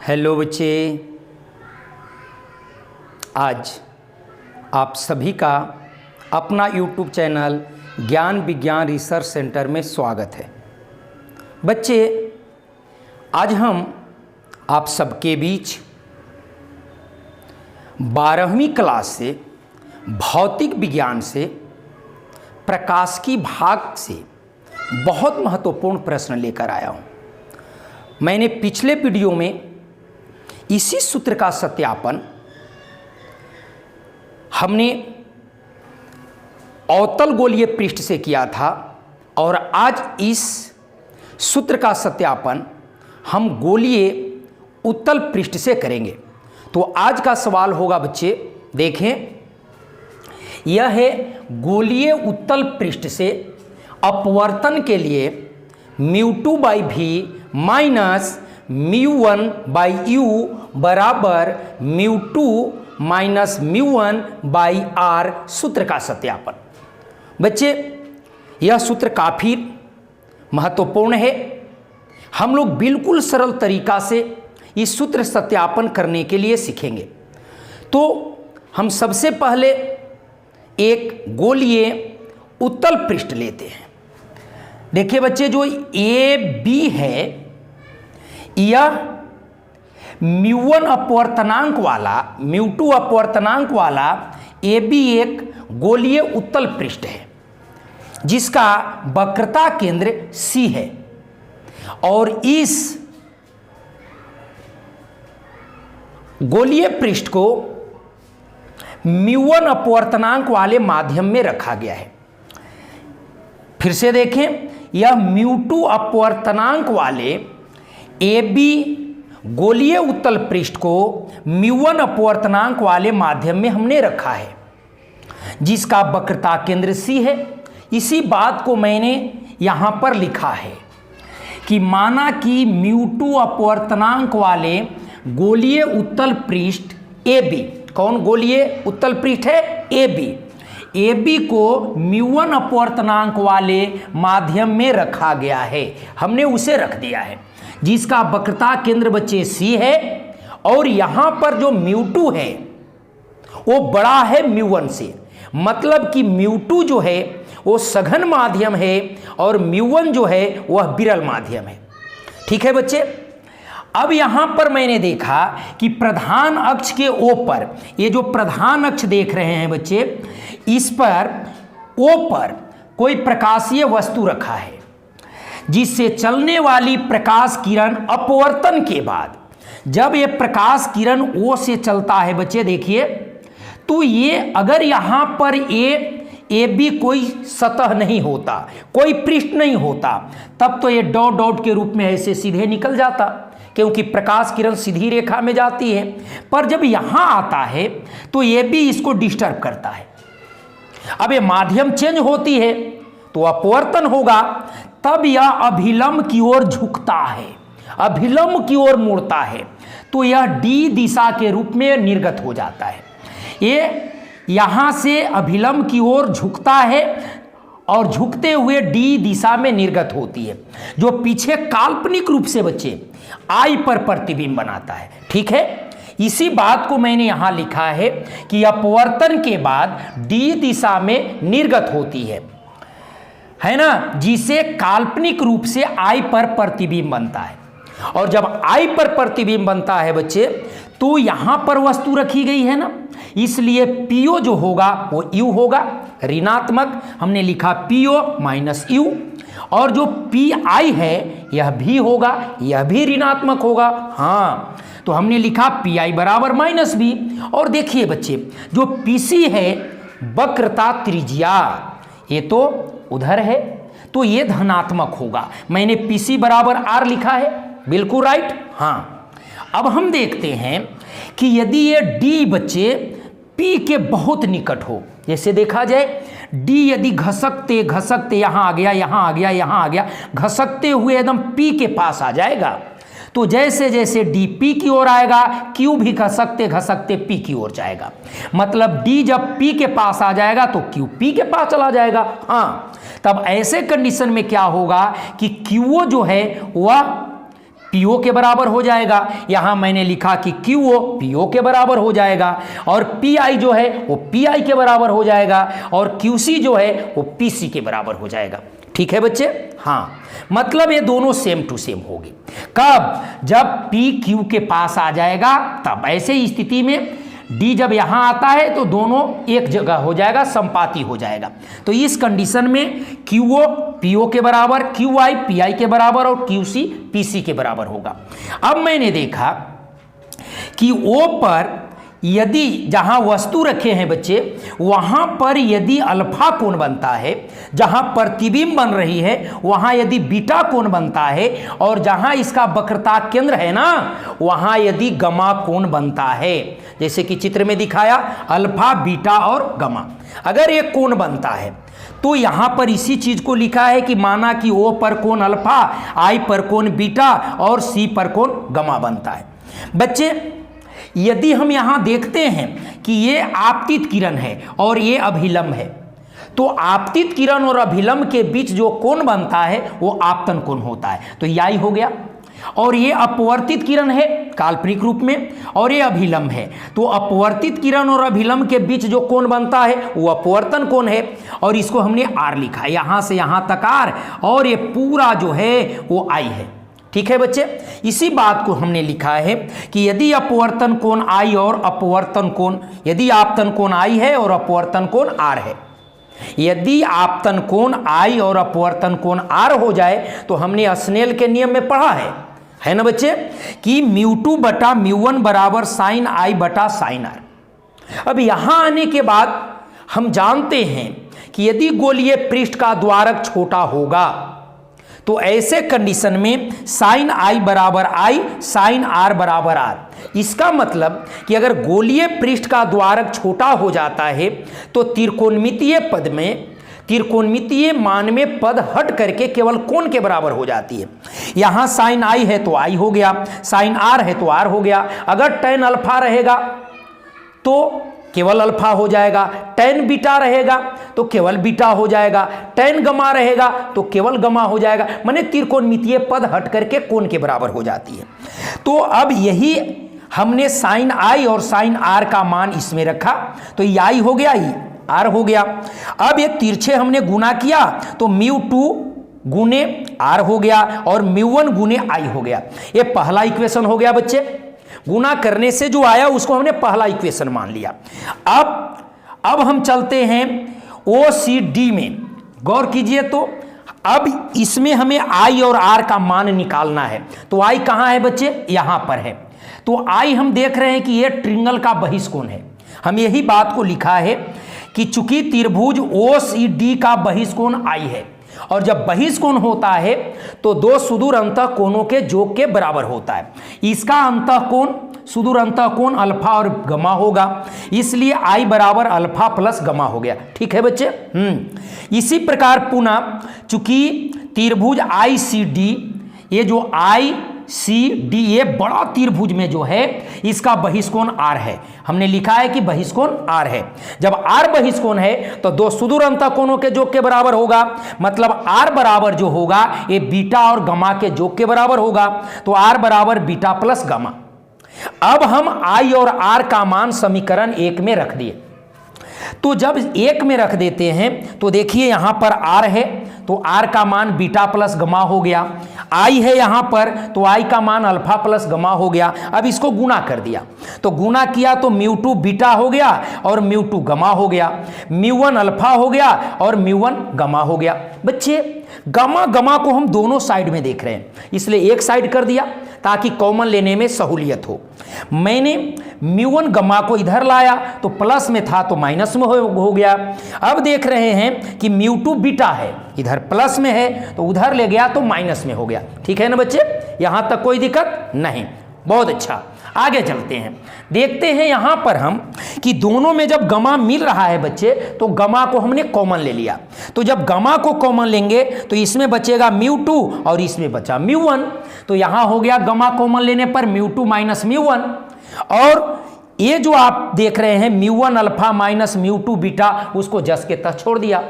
Hello बच्चे, आज आप सभी का अपना यूट्यूब चैनल ज्ञान विज्ञान रिसर्च सेंटर में स्वागत है। बच्चे, आज हम आप सबके बीच 12वीं क्लास से भौतिक विज्ञान से प्रकाशिकी भाग से बहुत महत्वपूर्ण प्रश्न लेकर आया हूँ। मैंने पिछले वीडियो में इसी सूत्र का सत्यापन हमने अवतल गोलीय पृष्ठ से किया था और आज इस सूत्र का सत्यापन हम गोलीय उत्तल पृष्ठ से करेंगे। तो आज का सवाल होगा बच्चे, देखें, यह है गोलीय उत्तल पृष्ठ से अपवर्तन के लिए μ2/v माइनस μ1/u बराबर μ2 माइनस μ1/r सूत्र का सत्यापन। बच्चे, यह सूत्र काफ़ी महत्वपूर्ण है। हम लोग बिल्कुल सरल तरीका से इस सूत्र सत्यापन करने के लिए सीखेंगे। तो हम सबसे पहले एक गोलीय उत्तल पृष्ठ लेते हैं। देखिए बच्चे, जो ए बी है यह μ1 अपवर्तनांक वाला μ2 अपवर्तनांक वाला ए बी एक गोलीय उत्तल पृष्ठ है जिसका वक्रता केंद्र C है और इस गोलीय पृष्ठ को μ1 अपवर्तनांक वाले माध्यम में रखा गया है। फिर से देखें, यह μ2 अपवर्तनांक वाले ए बी गोलीय उत्तल पृष्ठ को μ1 अपवर्तनांक वाले माध्यम में हमने रखा है जिसका वक्रता केंद्र C है। इसी बात को मैंने यहाँ पर लिखा है कि माना कि μ2 अपवर्तनांक वाले गोलीय उत्तल पृष्ठ ए बी, कौन गोलीय उत्तल पृष्ठ है? ए बी को μ1 अपवर्तनांक वाले माध्यम में रखा गया है। हमने उसे रख दिया है जिसका वक्रता केंद्र बच्चे C है और यहाँ पर जो μ2 है वो बड़ा है μ1 से, मतलब कि μ2 जो है वो सघन माध्यम है और μ1 जो है वह विरल माध्यम है। ठीक है बच्चे। अब यहाँ पर मैंने देखा कि प्रधान अक्ष के O पर, ये जो प्रधान अक्ष देख रहे हैं बच्चे, इस पर O पर कोई प्रकाशीय वस्तु रखा है जिससे चलने वाली प्रकाश किरण अपवर्तन के बाद जब ये प्रकाश किरण O से चलता है बच्चे, देखिए, तो ये अगर यहाँ पर ए बी कोई सतह नहीं होता, कोई पृष्ठ नहीं होता, तब तो ये डॉट डॉट के रूप में ऐसे सीधे निकल जाता क्योंकि प्रकाश किरण सीधी रेखा में जाती है। पर जब यहाँ आता है तो ये भी इसको डिस्टर्ब करता है। अब ये माध्यम चेंज होती है तो अपवर्तन होगा, तब यह अभिलंब की ओर झुकता है, अभिलंब की ओर मुड़ता है, तो यह डी दिशा के रूप में निर्गत हो जाता है। ये यहाँ से अभिलंब की ओर झुकता है और झुकते हुए डी दिशा में निर्गत होती है, जो पीछे काल्पनिक रूप से बच्चे आई पर प्रतिबिंब बनाता है। ठीक है, इसी बात को मैंने यहाँ लिखा है कि अपवर्तन के बाद डी दिशा में निर्गत होती है ना, जिसे काल्पनिक रूप से आई पर प्रतिबिंब बनता है। और जब आई पर प्रतिबिंब बनता है बच्चे, तो यहाँ पर वस्तु रखी गई है ना, इसलिए पीओ जो होगा वो यू होगा, ऋणात्मक। हमने लिखा पीओ माइनस यू, और जो पी आई है यह भी होगा, यह भी ऋणात्मक होगा। हाँ, तो हमने लिखा पी आई बराबर माइनस बी। और देखिए बच्चे, जो पी सी है वक्रता त्रिज्या, ये तो उधर है, तो ये धनात्मक होगा। मैंने पी सी बराबर आर लिखा है, बिल्कुल राइट। हाँ, अब हम देखते हैं कि यदि ये डी बच्चे पी के बहुत निकट हो, जैसे देखा जाए डी यदि घसकते घसकते यहाँ आ गया, यहाँ आ गया, यहाँ आ गया, घसकते हुए एकदम पी के पास आ जाएगा, तो जैसे जैसे डी पी की ओर आएगा, क्यू भी घसकते घसकते पी की ओर जाएगा। मतलब डी जब पी के पास आ जाएगा तो क्यू पी के पास चला जाएगा। हाँ, तब ऐसे कंडीशन में क्या होगा कि क्यू जो है वह पीओ के बराबर हो जाएगा। यहां मैंने लिखा कि क्यूओ पीओ के बराबर हो जाएगा, और पीआई जो है वो पीआई के बराबर हो जाएगा, और क्यूसी जो है वो पीसी के बराबर हो जाएगा। ठीक है बच्चे? हाँ, मतलब ये दोनों सेम टू सेम होगी। कब? जब पी क्यू के पास आ जाएगा तब। ऐसे स्थिति में डी जब यहां आता है तो दोनों एक जगह हो जाएगा, संपाती हो जाएगा। तो इस कंडीशन में क्यूओ पीओ के बराबर, क्यूआई पीआई के बराबर, और क्यूसी पीसी के बराबर होगा। अब मैंने देखा कि ओ पर यदि जहां वस्तु रखे हैं बच्चे, वहां पर यदि अल्फा कोण बनता है, जहां प्रतिबिंब बन रही है वहां यदि बीटा कोण बनता है, और जहां इसका वक्रता केंद्र है ना वहां यदि गमा कोण बनता है, जैसे कि चित्र में दिखाया अल्फा बीटा और गमा, अगर एक कोण बनता है तो यहां पर इसी चीज को लिखा है कि माना कि ओ पर कोण अल्फा, आई पर कोण बीटा और सी पर कोण गमा बनता है। बच्चे यदि हम यहां देखते हैं कि ये आपतित किरण है और ये अभिलंब है, तो आपतित किरण और अभिलंब के बीच जो कोण बनता है वो आपतन कोण होता है, तो याई हो गया। और ये अपवर्तित किरण है काल्पनिक रूप में, और ये अभिलंब है, तो अपवर्तित किरण और अभिलंब के बीच जो कोण बनता है वो अपवर्तन कोण है, और इसको हमने आर लिखा, यहां से यहां तक आर, और ये पूरा जो है वो आई है। ठीक है बच्चे? इसी बात को हमने लिखा है कि यदि अपवर्तन कोण आई और अपवर्तन कोण, यदि आपतन कोण आई है और अपवर्तन कोण आर है, यदि आपतन कोण आई और अपवर्तन कोण आर हो जाए तो हमने स्नेल के नियम में पढ़ा है ना बच्चे, कि μ2 बटा μ1 बराबर साइन आई बटा साइन आर। अब यहां आने के बाद हम जानते हैं कि यदि गोलीय पृष्ठ का द्वारक छोटा होगा तो ऐसे कंडीशन में साइन आई बराबर आई, साइन आर बराबर आर। इसका मतलब कि अगर गोलीय पृष्ठ का द्वारक छोटा हो जाता है तो त्रिकोणमितीय पद में, त्रिकोणमितीय मान में पद हट करके केवल कोण के बराबर हो जाती है। यहां साइन आई है तो आई हो गया, साइन आर है तो आर हो गया। अगर tan अल्फा रहेगा तो केवल अल्फा हो जाएगा, tan बीटा रहेगा तो केवल बीटा हो जाएगा, tan गमा रहेगा तो केवल गमा हो जाएगा, माने त्रिकोणमितीय पद हट करके कोण के बराबर हो जाती है। तो अब यही हमने साइन आई और साइन आर का मान इसमें रखा, तो ये आई हो गया, ये आर हो गया। अब ये तिरछे हमने गुना किया तो μ2 गुने आर हो गया और μ1 गुने आई हो गया। ये पहला इक्वेशन हो गया बच्चे, गुना करने से जो आया उसको हमने पहला इक्वेशन मान लिया। अब हम चलते हैं OCD में, गौर कीजिए। तो अब इसमें हमें आई और आर का मान निकालना है, तो आई कहां है बच्चे? यहां पर है। तो आई हम देख रहे हैं कि यह ट्रिंगल का बहिष्कोण है। हम यही बात को लिखा है कि चूंकि त्रिभुज OCD का बहिष्कोण आई है, और जब बहिष्कोण होता है तो दो सुदूर अंतःकोणों के योग के बराबर होता है। इसका अंतःकोण, सुदूर अंतःकोण अल्फा और गमा होगा, इसलिए आई बराबर अल्फा प्लस गमा हो गया। ठीक है बच्चे? इसी प्रकार पुनः चूंकि त्रिभुज ICD, ये जो ICD ये बड़ा त्रिभुज में जो है इसका बहिष्कोण R है। हमने लिखा है कि बहिष्कोण R है। जब R बहिष्कोण है तो दो सुदूर अंतःकोणों के योग के बराबर होगा, मतलब R बराबर जो होगा ये बीटा और गमा के योग के बराबर होगा, तो R बराबर बीटा प्लस गमा। अब हम I और R का मान समीकरण 1 में रख दिए, तो जब 1 में रख देते हैं तो देखिए यहां पर R है तो R का मान बीटा प्लस गमा हो गया, I है यहां पर तो I का मान अल्फा प्लस गमा हो गया। अब इसको गुना कर दिया, तो गुना किया तो μ2 बीटा हो गया और μ2 गमा हो गया, μ1 अल्फा हो गया और μ1 गमा हो गया। बच्चे गमा गमा को हम दोनों साइड में देख रहे हैं, इसलिए एक साइड कर दिया ताकि कॉमन लेने में सहूलियत हो। मैंने μ1 गमा को इधर लाया तो प्लस में था तो माइनस में हो गया। अब देख रहे हैं कि μ2 बीटा है, इधर प्लस में है तो उधर ले गया तो माइनस में हो गया। ठीक है ना बच्चे? यहां तक कोई दिक्कत नहीं? बहुत अच्छा, आगे चलते हैं। देखते हैं यहां पर हम कि दोनों में जब गमा मिल रहा है बच्चे तो गमा को हमने कॉमन ले लिया, तो जब गमा को कॉमन लेंगे तो इसमें बचेगा μ2 और इसमें बचा μ1, तो यहां हो गया गमा कॉमन लेने पर μ2 माइनस μ1, और ये जो आप देख रहे हैं μ1 अल्फा माइनस μ2 बीटा उसको जस के तस छोड़ दिया,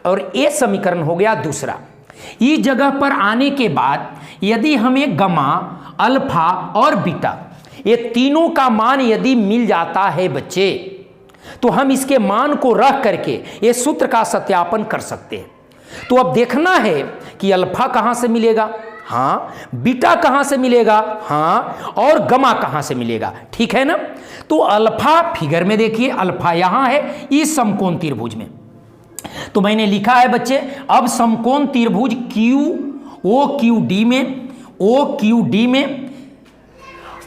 और ये समीकरण हो गया दूसरा। इस जगह पर आने के बाद यदि हमें गमा अल्फा और बीटा, ये तीनों का मान यदि मिल जाता है बच्चे, तो हम इसके मान को रख करके ये सूत्र का सत्यापन कर सकते हैं। तो अब देखना है कि अल्फा कहां से मिलेगा, हाँ, बीटा कहां से मिलेगा, हाँ, और गमा कहां से मिलेगा, ठीक है ना। तो अल्फा फिगर में देखिए, अल्फा यहां है इस समकोण त्रिभुज में, तो मैंने लिखा है बच्चे, अब समकोण त्रिभुज OQD में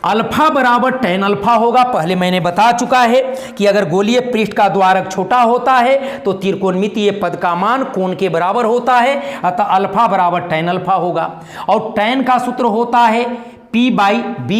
अल्फा बराबर tan अल्फा होगा। पहले मैंने बता चुका है कि अगर गोलीय पृष्ठ का द्वारक छोटा होता है तो त्रिकोणमितीय पद का मान कोण के बराबर होता है, अतः अल्फा बराबर tan अल्फा होगा। और tan का सूत्र होता है P/B,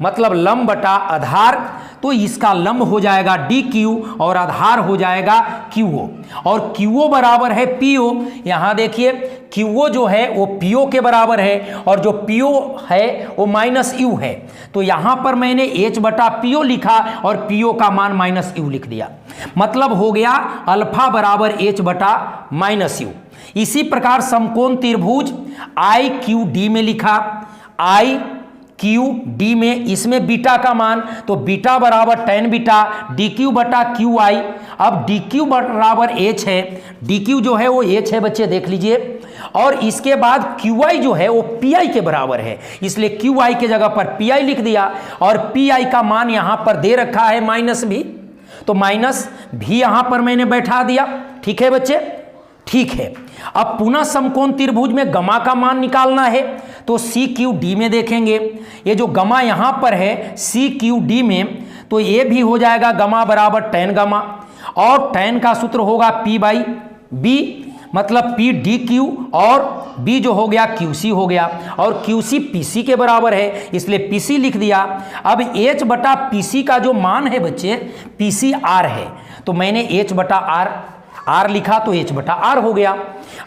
मतलब लंब बटा आधार, तो इसका लंब हो जाएगा DQ और आधार हो जाएगा QO, और QO बराबर है PO। यहाँ देखिए QO जो है वो PO के बराबर है, और जो PO है वो -U है, तो यहाँ पर मैंने H/PO लिखा और PO का मान -U लिख दिया, मतलब हो गया अल्फा बराबर H/-U। इसी प्रकार समकोण त्रिभुज IQD में लिखा, IQD में, इसमें बीटा का मान, तो बीटा बराबर tan बीटा DQ/QI। अब DQ बराबर H है, DQ जो है वो H है बच्चे, देख लीजिए, और इसके बाद QI जो है वो PI के बराबर है, इसलिए QI के जगह पर PI लिख दिया, और PI का मान यहां पर दे रखा है -V, तो -V यहां पर मैंने बैठा दिया, ठीक है बच्चे, ठीक है। अब पुनः समकोण त्रिभुज में गमा का मान निकालना है, तो CQD में देखेंगे, ये जो गमा यहां पर है CQD में, तो ये भी हो जाएगा गमा बराबर tan गमा, और tan का सूत्र होगा P/B, मतलब P DQ, और B जो हो गया QC हो गया, और QC PC के बराबर है, इसलिए PC लिख दिया। अब H/PC का जो मान है बच्चे, PC R है, तो मैंने H/R लिखा, तो H/R हो गया।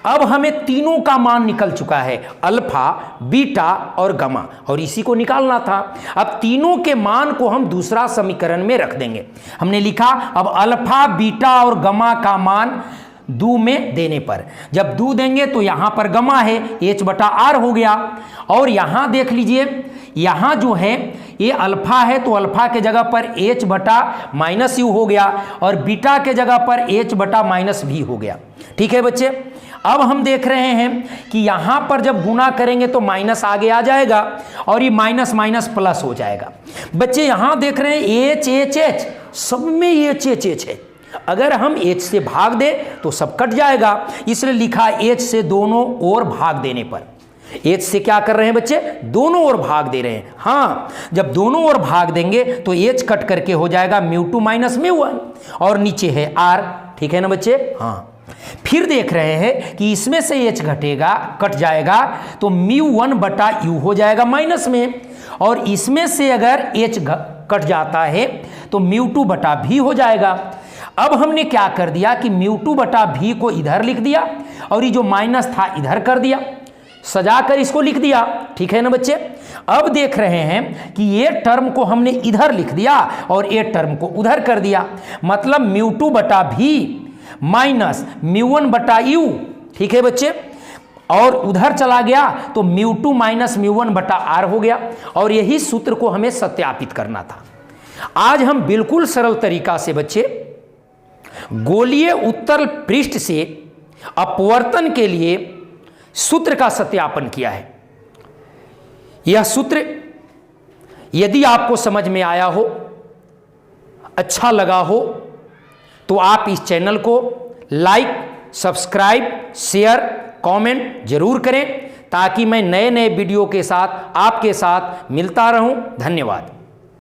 अब हमें तीनों का मान निकल चुका है, अल्फा, बीटा और गमा, और इसी को निकालना था। अब तीनों के मान को हम दूसरा समीकरण में रख देंगे। हमने लिखा अब अल्फा, बीटा और गमा का मान दू में देने पर, जब दू देंगे तो यहां पर गमा है, H/R हो गया, और यहां देख लीजिए, यहां जो है ये अल्फा है, तो अल्फा के जगह पर H/-U हो गया, और बीटा के जगह पर H/-V हो गया, ठीक है बच्चे। अब हम देख रहे हैं कि यहां पर जब गुना करेंगे तो माइनस आगे आ जाएगा, और ये माइनस माइनस प्लस हो जाएगा। बच्चे यहां देख रहे हैं H सब में H है, अगर हम H से भाग दें तो सब कट जाएगा, इसलिए लिखा H से दोनों ओर भाग देने पर। H से क्या कर रहे हैं बच्चे, दोनों ओर भाग दे रहे हैं, हाँ, जब दोनों ओर भाग देंगे तो H कट करके हो जाएगा μ2 - μ1, और नीचे है R, ठीक है ना बच्चे, हाँ। फिर देख रहे हैं कि इसमें से H घटेगा, कट जाएगा, तो μ1/U हो जाएगा माइनस में, और इसमें से अगर H कट जाता है तो μ2/V हो जाएगा। अब हमने क्या कर दिया कि μ2/V को इधर लिख दिया, और ये जो माइनस था इधर कर दिया, सजाकर इसको लिख दिया, ठीक है ना बच्चे। अब देख रहे हैं कि ये टर्म को हमने इधर लिख दिया और ये टर्म को उधर कर दिया, मतलब μ2/V माइनस μ1/U, ठीक है बच्चे, और उधर चला गया तो μ2 - μ1/R हो गया, और यही सूत्र को हमें सत्यापित करना था। आज हम बिल्कुल सरल तरीका से बच्चे गोलीय उत्तल पृष्ठ से अपवर्तन के लिए सूत्र का सत्यापन किया है। यह सूत्र यदि आपको समझ में आया हो, अच्छा लगा हो, तो आप इस चैनल को लाइक, सब्सक्राइब, शेयर, कमेंट जरूर करें, ताकि मैं नए नए वीडियो के साथ आपके साथ मिलता रहूं। धन्यवाद।